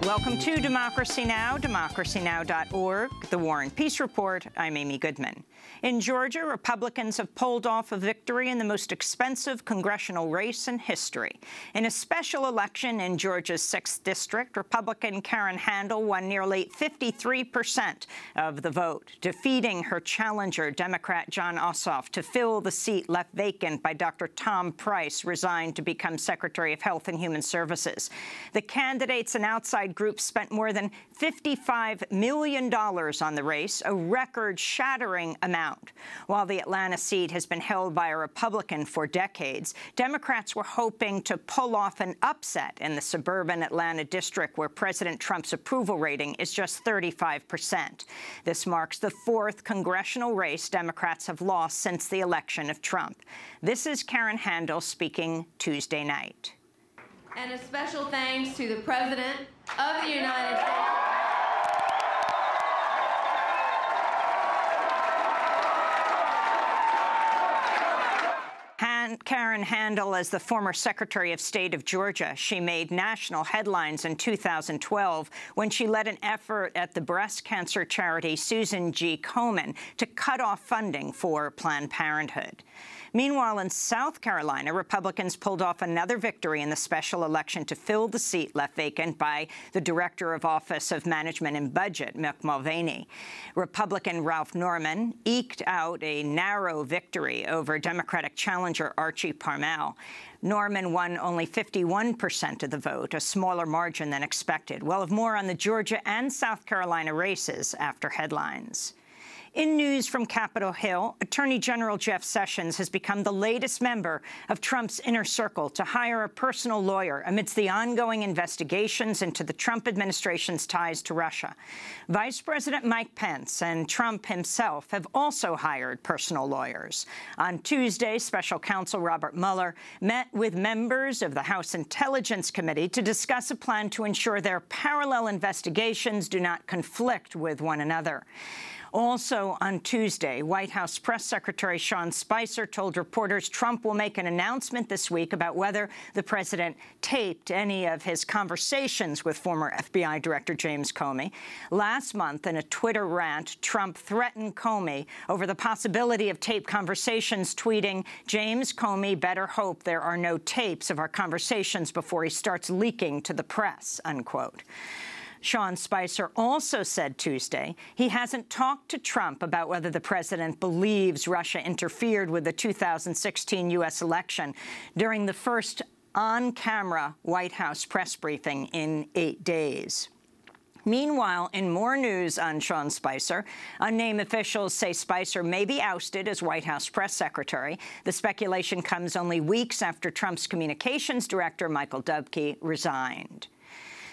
Welcome to Democracy Now!, democracynow.org, The War and Peace Report. I'm Amy Goodman. In Georgia, Republicans have pulled off a victory in the most expensive congressional race in history. In a special election in Georgia's 6th district, Republican Karen Handel won nearly 53% of the vote, defeating her challenger, Democrat Jon Ossoff, to fill the seat left vacant by Dr. Tom Price, resigned to become Secretary of Health and Human Services. The candidates and outside groups spent more than $55 million on the race, a record-shattering amount. While the Atlanta seat has been held by a Republican for decades, Democrats were hoping to pull off an upset in the suburban Atlanta district where President Trump's approval rating is just 35%. This marks the 4th congressional race Democrats have lost since the election of Trump. This is Karen Handel speaking Tuesday night. And a special thanks to the President of the United States. Karen Handel, as the former Secretary of State of Georgia, she made national headlines in 2012 when she led an effort at the breast cancer charity Susan G. Komen to cut off funding for Planned Parenthood. Meanwhile, in South Carolina, Republicans pulled off another victory in the special election to fill the seat left vacant by the Director of Office of Management and Budget, Mick Mulvaney. Republican Ralph Norman eked out a narrow victory over Democratic challenger Archie Parnell. Norman won only 51% of the vote, a smaller margin than expected. We'll have more on the Georgia and South Carolina races after headlines. In news from Capitol Hill, Attorney General Jeff Sessions has become the latest member of Trump's inner circle to hire a personal lawyer amidst the ongoing investigations into the Trump administration's ties to Russia. Vice President Mike Pence and Trump himself have also hired personal lawyers. On Tuesday, Special Counsel Robert Mueller met with members of the House Intelligence Committee to discuss a plan to ensure their parallel investigations do not conflict with one another. Also on Tuesday, White House Press Secretary Sean Spicer told reporters Trump will make an announcement this week about whether the president taped any of his conversations with former FBI Director James Comey. Last month, in a Twitter rant, Trump threatened Comey over the possibility of taped conversations, tweeting, "James Comey better hope there are no tapes of our conversations before he starts leaking to the press," unquote. Sean Spicer also said Tuesday he hasn't talked to Trump about whether the president believes Russia interfered with the 2016 U.S. election during the first on-camera White House press briefing in 8 days. Meanwhile, in more news on Sean Spicer, unnamed officials say Spicer may be ousted as White House press secretary. The speculation comes only weeks after Trump's communications director, Michael Dubke, resigned.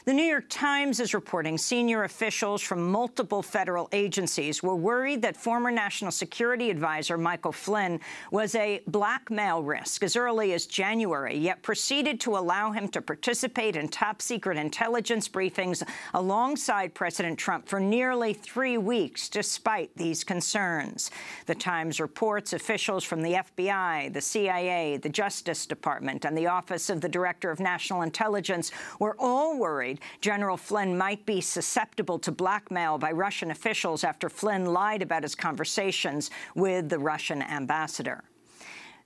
The New York Times is reporting senior officials from multiple federal agencies were worried that former National Security Advisor Michael Flynn was a blackmail risk as early as January, yet proceeded to allow him to participate in top-secret intelligence briefings alongside President Trump for nearly 3 weeks, despite these concerns. The Times reports officials from the FBI, the CIA, the Justice Department, and the Office of the Director of National Intelligence were all worried General Flynn might be susceptible to blackmail by Russian officials after Flynn lied about his conversations with the Russian ambassador.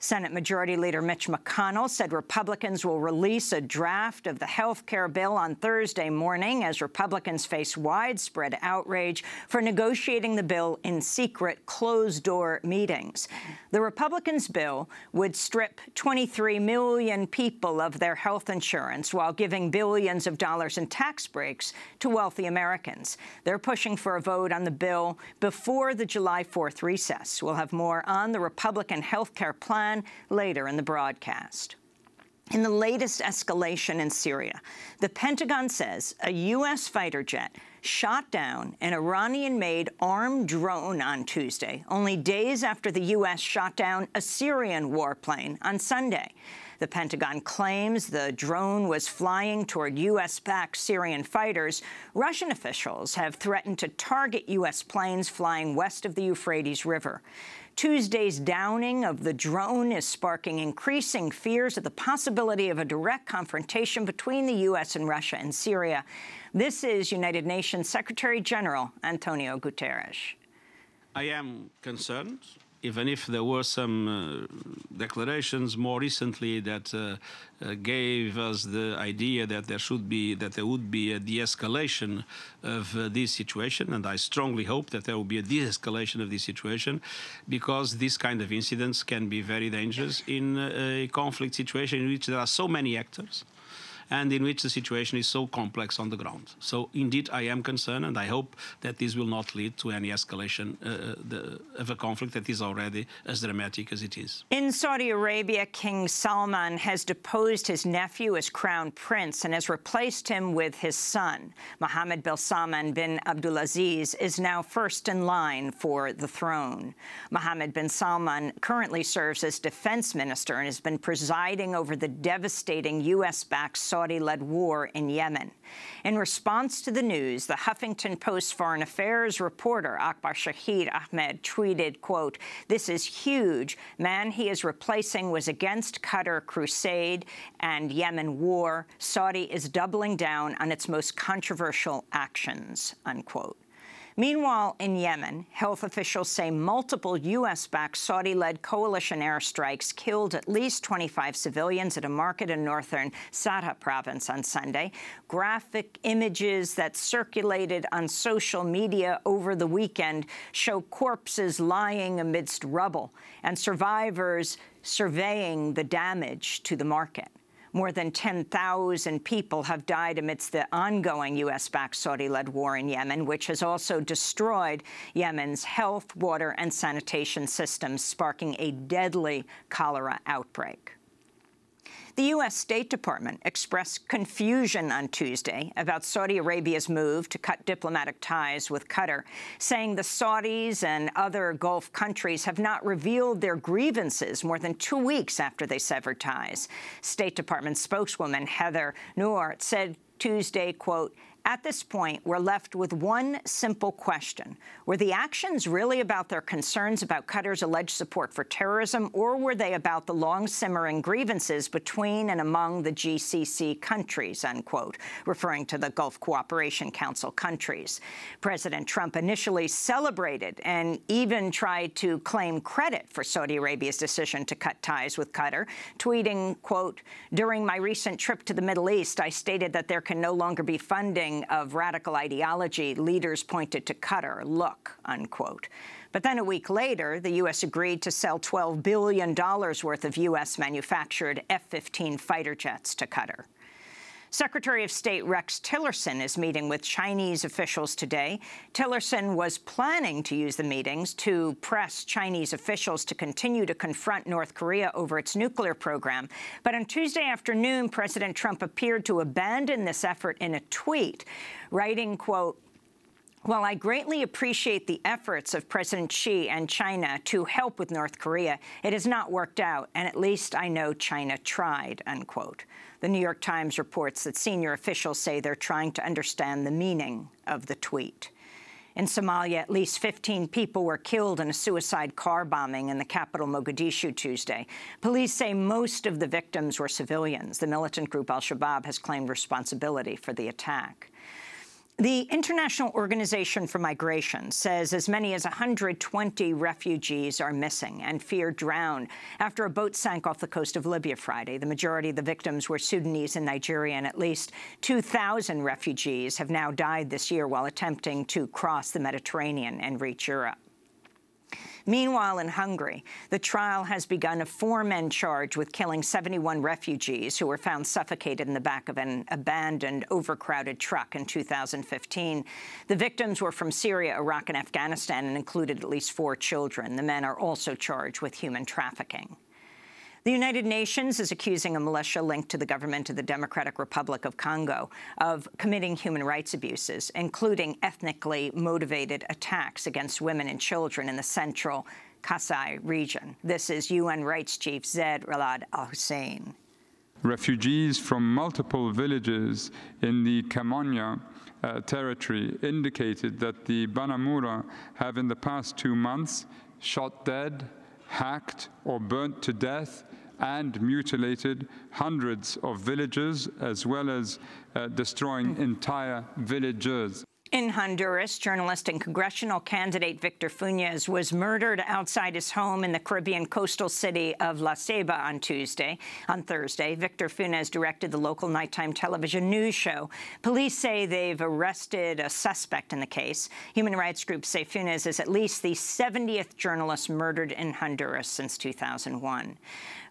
Senate Majority Leader Mitch McConnell said Republicans will release a draft of the health care bill on Thursday morning as Republicans face widespread outrage for negotiating the bill in secret, closed-door meetings. The Republicans' bill would strip 23 million people of their health insurance while giving billions of dollars in tax breaks to wealthy Americans. They're pushing for a vote on the bill before the July 4th recess. We'll have more on the Republican health care plan later in the broadcast. In the latest escalation in Syria, the Pentagon says a U.S. fighter jet shot down an Iranian-made armed drone on Tuesday, only days after the U.S. shot down a Syrian warplane on Sunday. The Pentagon claims the drone was flying toward U.S.-backed Syrian fighters. Russian officials have threatened to target U.S. planes flying west of the Euphrates River. Tuesday's downing of the drone is sparking increasing fears of the possibility of a direct confrontation between the U.S. and Russia in Syria. This is United Nations Secretary General Antonio Guterres. I am concerned, even if there were some declarations more recently that gave us the idea that there would be a de-escalation of this situation, and I strongly hope that there will be a de-escalation of this situation, because these kind of incidents can be very dangerous in a conflict situation in which there are so many actors and in which the situation is so complex on the ground. So, indeed, I am concerned, and I hope that this will not lead to any escalation of a conflict that is already as dramatic as it is. In Saudi Arabia, King Salman has deposed his nephew as crown prince and has replaced him with his son. Mohammed bin Salman bin Abdulaziz is now first in line for the throne. Mohammed bin Salman currently serves as defense minister and has been presiding over the devastating U.S.-backed Saudi-led war in Yemen. In response to the news, the Huffington Post foreign affairs reporter Akbar Shahid Ahmed tweeted, quote, "This is huge. Man he is replacing was against Qatar crusade and Yemen war. Saudi is doubling down on its most controversial actions," unquote. Meanwhile, in Yemen, health officials say multiple U.S.-backed Saudi-led coalition airstrikes killed at least 25 civilians at a market in northern Sa'da province on Sunday. Graphic images that circulated on social media over the weekend show corpses lying amidst rubble and survivors surveying the damage to the market. More than 10,000 people have died amidst the ongoing U.S.-backed Saudi-led war in Yemen, which has also destroyed Yemen's health, water, and sanitation systems, sparking a deadly cholera outbreak. The U.S. State Department expressed confusion on Tuesday about Saudi Arabia's move to cut diplomatic ties with Qatar, saying the Saudis and other Gulf countries have not revealed their grievances more than 2 weeks after they severed ties. State Department spokeswoman Heather Nauert said Tuesday, quote, "At this point, we're left with one simple question. Were the actions really about their concerns about Qatar's alleged support for terrorism, or were they about the long-simmering grievances between and among the GCC countries," unquote, referring to the Gulf Cooperation Council countries. President Trump initially celebrated and even tried to claim credit for Saudi Arabia's decision to cut ties with Qatar, tweeting, quote, "During my recent trip to the Middle East, I stated that there can no longer be funding of radical ideology. Leaders pointed to Qatar. Look," unquote. But then a week later, the U.S. agreed to sell $12 billion worth of U.S.-manufactured F-15 fighter jets to Qatar. Secretary of State Rex Tillerson is meeting with Chinese officials today. Tillerson was planning to use the meetings to press Chinese officials to continue to confront North Korea over its nuclear program. But on Tuesday afternoon, President Trump appeared to abandon this effort in a tweet, writing, quote, "While I greatly appreciate the efforts of President Xi and China to help with North Korea, it has not worked out, and at least I know China tried," unquote. The New York Times reports that senior officials say they're trying to understand the meaning of the tweet. In Somalia, at least 15 people were killed in a suicide car bombing in the capital Mogadishu Tuesday. Police say most of the victims were civilians. The militant group al-Shabaab has claimed responsibility for the attack. The International Organization for Migration says as many as 120 refugees are missing and feared drowned after a boat sank off the coast of Libya Friday. The majority of the victims were Sudanese and Nigerian. At least 2,000 refugees have now died this year while attempting to cross the Mediterranean and reach Europe. Meanwhile, in Hungary, the trial has begun of 4 men charged with killing 71 refugees who were found suffocated in the back of an abandoned, overcrowded truck in 2015. The victims were from Syria, Iraq, and Afghanistan and included at least 4 children. The men are also charged with human trafficking. The United Nations is accusing a militia linked to the government of the Democratic Republic of Congo of committing human rights abuses, including ethnically motivated attacks against women and children in the central Kasai region. This is UN Rights Chief Zeid Ra'ad al-Hussein. Refugees from multiple villages in the Kamonya territory indicated that the Banamura have in the past 2 months shot dead, hacked or burnt to death and mutilated hundreds of villagers, as well as destroying entire villages. In Honduras, journalist and congressional candidate Victor Funes was murdered outside his home in the Caribbean coastal city of La Ceiba on Thursday. Victor Funes directed the local nighttime television news show. Police say they've arrested a suspect in the case. Human rights groups say Funes is at least the 70th journalist murdered in Honduras since 2001.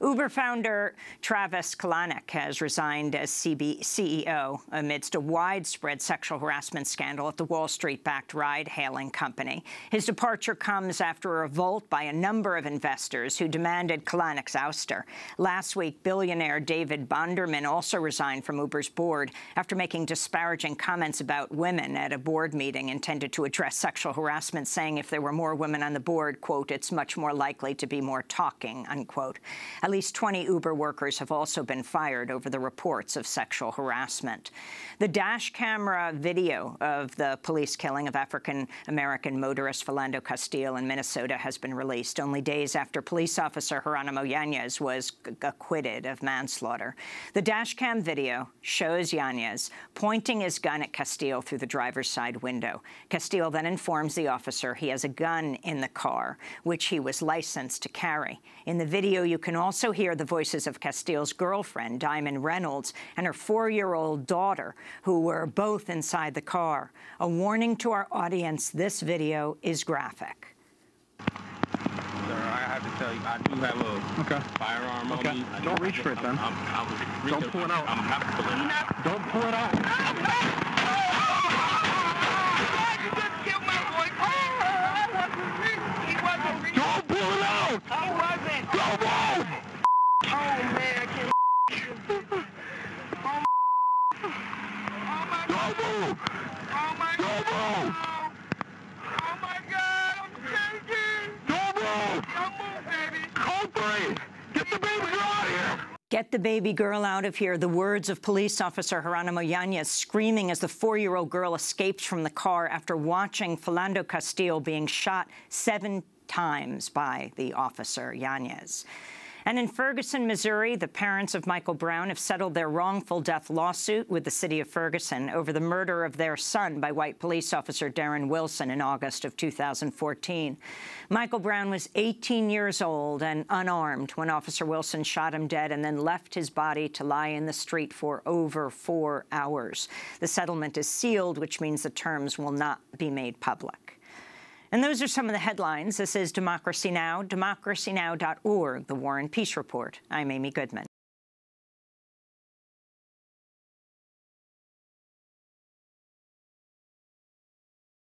Uber founder Travis Kalanick has resigned as CEO amidst a widespread sexual harassment scandal at the Wall Street-backed ride-hailing company. His departure comes after a revolt by a number of investors who demanded Kalanick's ouster. Last week, billionaire David Bonderman also resigned from Uber's board after making disparaging comments about women at a board meeting intended to address sexual harassment, saying if there were more women on the board, quote, it's much more likely to be more talking, unquote. At least 20 Uber workers have also been fired over the reports of sexual harassment. The dash camera video of the police killing of African-American motorist Philando Castile in Minnesota has been released only days after police officer Geronimo Yanez was acquitted of manslaughter. The dash cam video shows Yanez pointing his gun at Castile through the driver's side window. Castile then informs the officer he has a gun in the car, which he was licensed to carry. In the video, you can also hear the voices of Castile's girlfriend, Diamond Reynolds, and her 4-year-old daughter, who were both inside the car. A warning to our audience, this video is graphic. Sir, I have to tell you, I do have a firearm on me. Don't reach for it, then. Don't pull it out. I'm not pulling it out. Don't pull it out. You just killed my boy. He wasn't reaching. Don't pull it out. He wasn't. Don't move. Oh, man, I can't. Don't move. Oh, my Don't God. move. Oh, my God. I'm shaking. Don't move. Don't move, baby. Code 3. Get the baby girl out of here. Get the baby girl out of here. The words of police officer Geronimo Yanez screaming as the 4-year-old girl escapes from the car after watching Philando Castile being shot 7 times by the officer Yanez. And in Ferguson, Missouri, the parents of Michael Brown have settled their wrongful death lawsuit with the city of Ferguson over the murder of their son by white police officer Darren Wilson in August of 2014. Michael Brown was 18 years old and unarmed when Officer Wilson shot him dead and then left his body to lie in the street for over 4 hours. The settlement is sealed, which means the terms will not be made public. And those are some of the headlines. This is Democracy Now!, democracynow.org, the War and Peace Report. I'm Amy Goodman.